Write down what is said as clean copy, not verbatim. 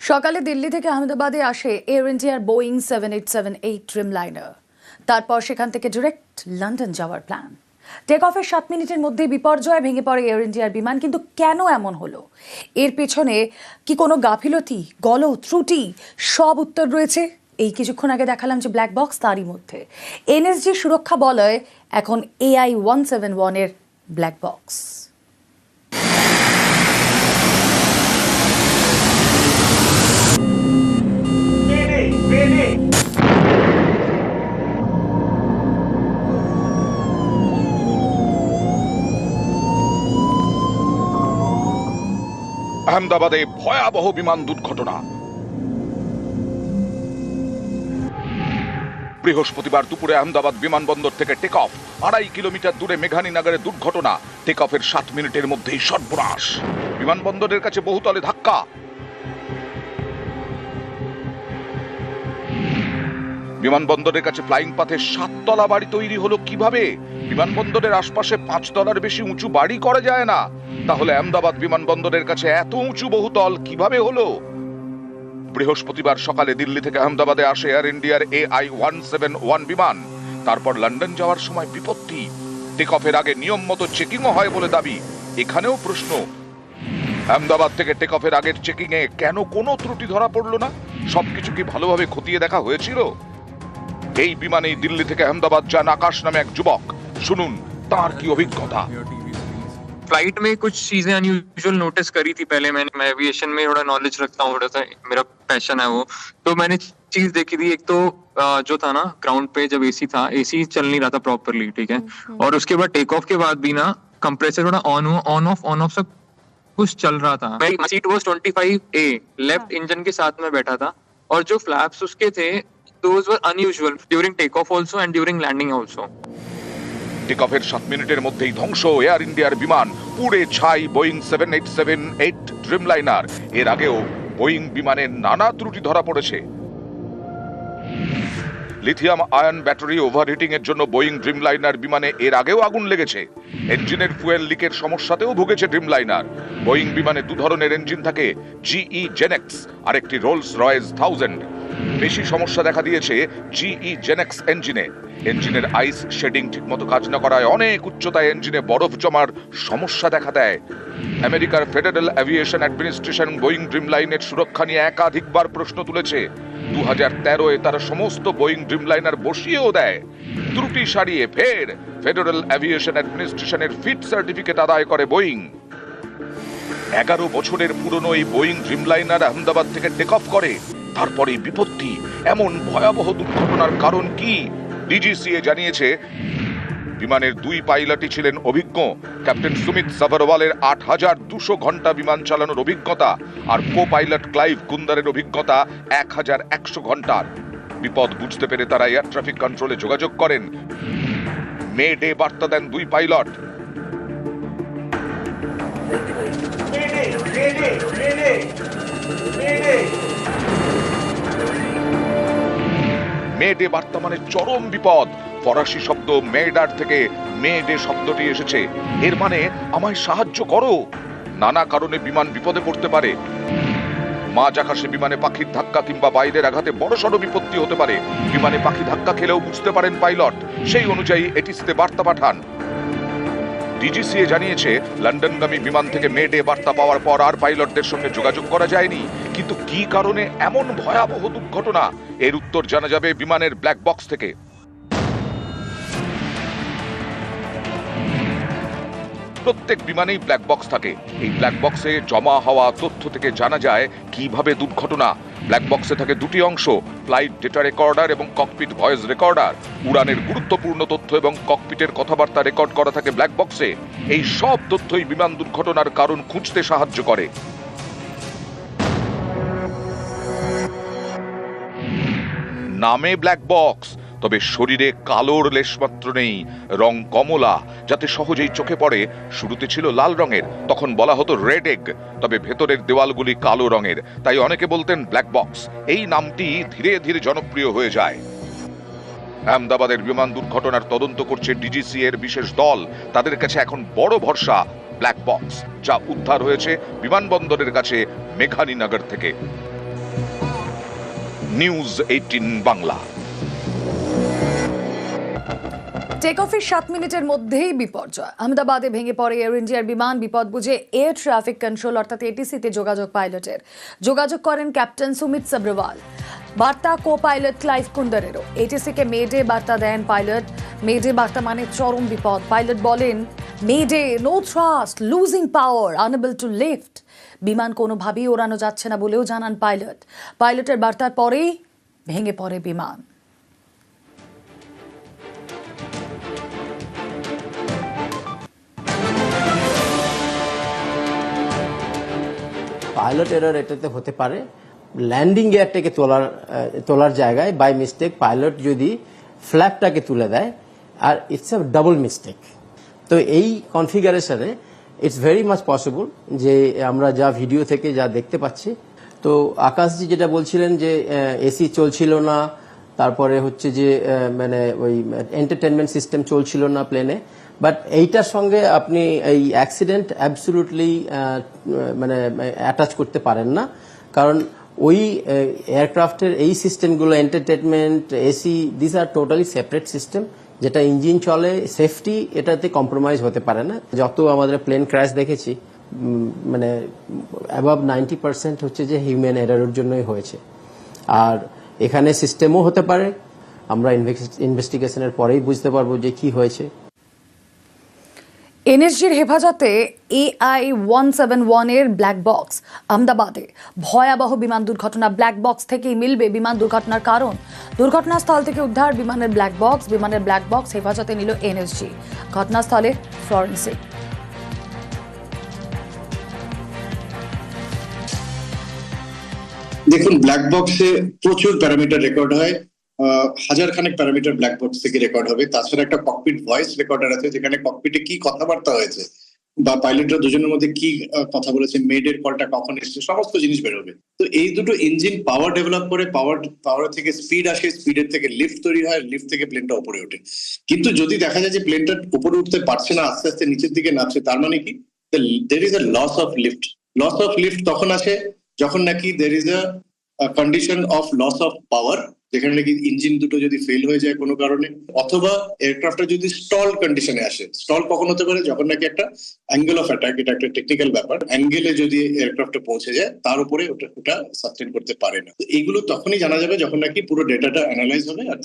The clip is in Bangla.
সকালে দিল্লি থেকে আহমেদাবাদে আসে এয়ার ইন্ডিয়ার বোয়িং 7878 ড্রিমলাইনার। তারপর সেখান থেকে ডিরেক্ট লন্ডন যাওয়ার প্ল্যান। টেক অফের 7 মিনিটের মধ্যেই বিপর্যয়ে ভেঙে পড়ে এয়ার ইন্ডিয়ার বিমান। কিন্তু কেন এমন হলো? এর পেছনে কি কোনো গাফিলতি, ত্রুটি? সব উত্তর রয়েছে এই কিছুক্ষণ আগে দেখালাম যে ব্ল্যাক বক্স, তারই মধ্যে এনএসজি সুরক্ষা বলয় এখন AI-171 এর ব্ল্যাক বক্স। আহমেদাবাদে ভয়াবহ বিমান দুর্ঘটনা। বৃহস্পতিবার দুপুরে আহমেদাবাদ বিমানবন্দর থেকে টেক অফ 2.5 কিলোমিটার দূরে মেঘানীনগরে দুর্ঘটনা। টেক অফের 7 মিনিটের মধ্যেই সর্বনাশ। বিমানবন্দরের কাছে বহুতলে ধাক্কা। বিমানবন্দরের কাছে ফ্লাইং পাথে 7 তলা বাড়ি তৈরি হলো কিভাবে? বিমানবন্দরের আশপাশে 5 তলার বেশি উঁচু বাড়ি করা যায় না, তাহলে আহমেদাবাদ বিমানবন্দরের কাছে এত উঁচু বহুতল কিভাবে হলো? বৃহস্পতিবার সকালে দিল্লি থেকে আহমেদাবাদে আসে এয়ার ইন্ডিয়ার AI-171 বিমান। তারপর লন্ডন যাওয়ার সময় বিপত্তি। টেক অফের আগে নিয়ম মতো চেকিংও হয় বলে দাবি। এখানেও প্রশ্ন, আহমেদাবাদ থেকে টেক অফের আগের চেকিং এ কেন কোনো ত্রুটি ধরা পড়লো না? সবকিছু কি ভালোভাবে খতিয়ে দেখা হয়েছিল? এই বিমানেই দিল্লি থেকে আহমেদাবাদ যান আকাশ নামে এক যুবক। শুনুন তার কি অভিজ্ঞতা। फ्लाइट में कुछ चीजें अनयूजुअल नोटिस करी थी। पहले मैं एविएशन में थोड़ा नॉलेज रखता हूँ, थोड़ा सा मेरा पैशन है वो, तो मैंने चीज देखी थी। एक तो जो था ना, ग्राउंड पे जब एसी था, एसी चल नहीं रहा था प्रॉपरली, ठीक है। और उसके बाद टेक ऑफ के बाद भी ना कंप्रेसर थोड़ा ऑन ऑफ सब कुछ चल रहा था। मेरी seat was 25A, left engine के साथ में बैठा था, और जो फ्लैप्स उसके थे those were unusual during take off also and during landing also. টেক অফের 7 মিনিটের মধ্যেই ধ্বংস এয়ার ইন্ডিয়ার বিমান, পুড়ে ছাই বোয়িং 7878 ড্রিমলাইনার। এর আগেও বোয়িং বিমানের নানা ত্রুটি ধরা পড়েছে। লিথিয়াম আয়ন ব্যাটারি ওভারহিটিং এর জন্য বোয়িং ড্রিমলাইনার বিমানে এর আগেও আগুন লেগেছে। ইঞ্জিনের ফুয়েল লিকের সমস্যাতেও ভুগেছে ড্রিমলাইনার। বোয়িং বিমানে 2 ধরনের ইঞ্জিন থাকে, GE জেনেক্স আর একটি রোলস রয়েস 1000। বেশি সমস্যা দেখা দিয়েছে GE জেনেক্স ইঞ্জিনে। ইঞ্জিনের আইস শেডিং ঠিকমতো কাজ না করায় অনেক উচ্চতায় ইঞ্জিনে বরফ জমার সমস্যা দেখা দেয়। আমেরিকার ফেডারেল এভিয়েশন অ্যাডমিনিস্ট্রেশন বোয়িং ড্রিমলাইনের সুরক্ষা নিয়ে একাধিকবার প্রশ্ন তুলেছে। 2013-এ তারা সমস্ত বোয়িং ড্রিমলাইনার বসিয়েও দেয়। ত্রুটি সারিয়ে ফের ফেডারেল এভিয়েশন অ্যাডমিনিস্ট্রেশনের ফিট সার্টিফিকেট আদায় করে বোয়িং। 11 বছরের পুরনো এই বোয়িং ড্রিমলাইনার আহমেদাবাদ থেকে টেক অফ করে। তারপরে বিপত্তি। এমন ভয়াবহ দুর্ঘটনার কারণ কি? ডিজিসিএ জানিয়েছে বিমানের 2 পাইলটই ছিলেন অভিজ্ঞ। ক্যাপ্টেন সুমিত সাভারওয়ালের 8200 ঘন্টা বিমান চালানোর অভিজ্ঞতা, আর কো পাইলট ক্লাইভ কুন্দারের অভিজ্ঞতা 1100 ঘন্টার। বিপদ বুঝতে পেরে তারা এয়ার ট্রাফিক কন্ট্রোলে যোগাযোগ করেন। মে ডে বার্তা দেন 2 পাইলট। মে ডে বার্তা মানে চরম বিপদ। ফরাসি শব্দ মেডার থেকে মে ডে শব্দটি এসেছে। এর মানে আমায় সাহায্য করো। নানা কারণে বিমান বিপদে পড়তে পারে। মাঝ আকাশে বিমানে পাখির ধাক্কা কিংবা বাইরের আঘাতে বড়সড় বিপত্তি হতে পারে। বিমানে পাখি ধাক্কা খেলেও বুঝতে পারেন পাইলট, সেই অনুযায়ী এটিসিতে বার্তা পাঠান। ডিজিসিএ জানিয়েছে লন্ডনগামী বিমান থেকে মে ডে বার্তা পাওয়ার পর আর পাইলটদের সঙ্গে যোগাযোগ করা যায়নি। কিন্তু কি কারণে এমন ভয়াবহ দুর্ঘটনা, এর উত্তর জানা যাবে বিমানের ব্ল্যাক বক্স থেকে। প্রত্যেক বিমানেই ব্ল্যাক বক্স থাকে। এই ব্ল্যাক বক্সে জমা হওয়া তথ্য থেকে জানা যায় কিভাবে দুর্ঘটনা। ব্ল্যাক বক্সে থাকে 2টি অংশ, ফ্লাইট ডেটা রেকর্ডার এবং ককপিট ভয়েস রেকর্ডার। উড়ানের গুরুত্বপূর্ণ তথ্য এবং ককপিটের কথাবার্তা রেকর্ড করা থাকে ব্ল্যাক বক্সে। এই সব তথ্যই বিমান দুর্ঘটনার কারণ খুঁজতে সাহায্য করে। নামে ব্ল্যাক বক্স, তবে শরীরে কালোর লেশমাত্র নেই, রং কমলা, যাতে সহজেই চোখে পড়ে। শুরুতে ছিল লাল রঙের, তখন বলা হতো রেড এগ, তবে ভেতরের দেওয়ালগুলি কালো রঙের, তাই অনেকে বলতেন ব্ল্যাক বক্স। এই নামটি ধীরে ধীরে জনপ্রিয় হয়ে যায়। আহমেদাবাদের বিমান দুর্ঘটনার তদন্ত করছে ডিজিসি এর বিশেষ দল। তাদের কাছে এখন বড় ভরসা ব্ল্যাক বক্স, যা উদ্ধার হয়েছে বিমানবন্দরের কাছে মেঘানীনগর থেকে। নিউজ 18 বাংলা। টেক অফের 7 মিনিটের মধ্যেই বিপর্যয়। আহমেদাবাদে ভেঙে পড়ে এয়ার ইন্ডিয়ার বিমান। বিপদ বুঝে এয়ার ট্রাফিক কন্ট্রোল অর্থাৎ এটিসিতে যোগাযোগ পাইলটের। যোগাযোগ করেন ক্যাপ্টেন সুমিত সাবরওয়াল। বার্তা কো পাইলট ক্লাইভ কুন্দারেরও। এটিসিকে মেডে বার্তা দেন পাইলট। মেডে বার্তা মানে চরম বিপদ। পাইলট বলেন, mayday, no thrust, losing power, unable to lift. বিমান কোনোভাবেই ওড়ানো যাচ্ছে না বলেও জানান পাইলট। পাইলটের বার্তার পরেই ভেঙে পড়ে বিমান। পাইলট এরর এটাতে হতে পারে। ল্যান্ডিং গিয়ারটাকে তোলার জায়গায় বাই মিস্টেক পাইলট যদি ফ্ল্যাপটাকে তুলে দেয়, আর ইটস আ ডাবল মিস্টেক। তো এই কনফিগারেশনে ইটস ভেরি মাচ পসিবল যে আমরা যা ভিডিও থেকে যা দেখতে পাচ্ছি। তো আকাশজি যেটা বলছিলেন যে এসি চলছিল না, তারপরে হচ্ছে যে মানে ওই এন্টারটেনমেন্ট সিস্টেম চলছিল না প্লেনে, বাট এইটার সঙ্গে আপনি এই অ্যাক্সিডেন্ট অ্যাবসলিউটলি মানে অ্যাটাচ করতে পারেন না, কারণ ওই এয়ারক্রাফটের এই সিস্টেমগুলো entertainment, AC, this are totally separate system. যেটা ইঞ্জিন চলে, সেফটি এটাতে কম্প্রোমাইজ হতে পারে না। যত আমাদের প্লেন ক্র্যাশ দেখেছি, মানে অ্যাবাভ 90% হচ্ছে যে হিউম্যান এরারের জন্যই হয়েছে। আর এখানে সিস্টেমও হতে পারে, আমরা ইনভেস্টিগেশনের পরেই বুঝতে পারবো যে কি হয়েছে। এনএসজির হেফাজতে AI-171 এর ব্ল্যাক বক্স। আহমেদাবাদে ভয়াবহ বিমান দুর্ঘটনা। ব্ল্যাক বক্স থেকেই মিলবে বিমান দুর্ঘটনার কারণ। দুর্ঘটনাস্থল থেকে উদ্ধার বিমানের ব্ল্যাক বক্স। বিমানের ব্ল্যাক বক্স হেফাজতে নিল এনএসজি। ঘটনাস্থলে ফরেনসিক। দেখুন, ব্ল্যাক বক্সে প্রচুর প্যারামিটার রেকর্ড হয়, হাজার খানেক প্যারামিটার ব্ল্যাক বক্স থেকে রেকর্ড হবে। তাছাড়া একটা ককপিট ভয়েস রেকর্ডার আছে, যেখানে ককপিটে কি কথাবার্তা হয়েছে বা পাইলটরা দুজনের মধ্যে কি কথা বলেছে, মেডের কলটা কখন এসেছে, সমস্ত জিনিস বেরোবে। তো এই দুটো ইঞ্জিন পাওয়ার ডেভেলপ করে, পাওয়ার থেকে স্পিড আসে, স্পিডের থেকে লিফট তৈরি হয়, লিফট থেকে প্লেনটা উপরে ওঠে। কিন্তু যদি দেখা যায় যে প্লেনটা উপরে উঠতে পারছে না, আস্তে আস্তে নিচের দিকে নামছে, তার মানে কি there is a loss of lift. Loss of lift তখন আসে যখন নাকি there is a condition of loss of power, যেখানে নাকি ইঞ্জিন দুটো যদি ফেল হয়ে যায় কোনো কারণে, অথবা এয়ারক্রাফটটা যদি স্টল কন্ডিশনে আসে। স্টল কখন হতে পারে? যখন নাকি একটা অ্যাঙ্গেল অফ অ্যাটাক, এটা একটা টেকনিক্যাল ব্যাপার, অ্যাঙ্গেলে যদি এয়ারক্রাফটটা পৌঁছে যায়, তার উপরে ওটা সাস্টেন করতে পারে না। এইগুলো তখনই জানা যাবে যখন নাকি পুরো ডেটাটা অ্যানালাইজ হবে। আর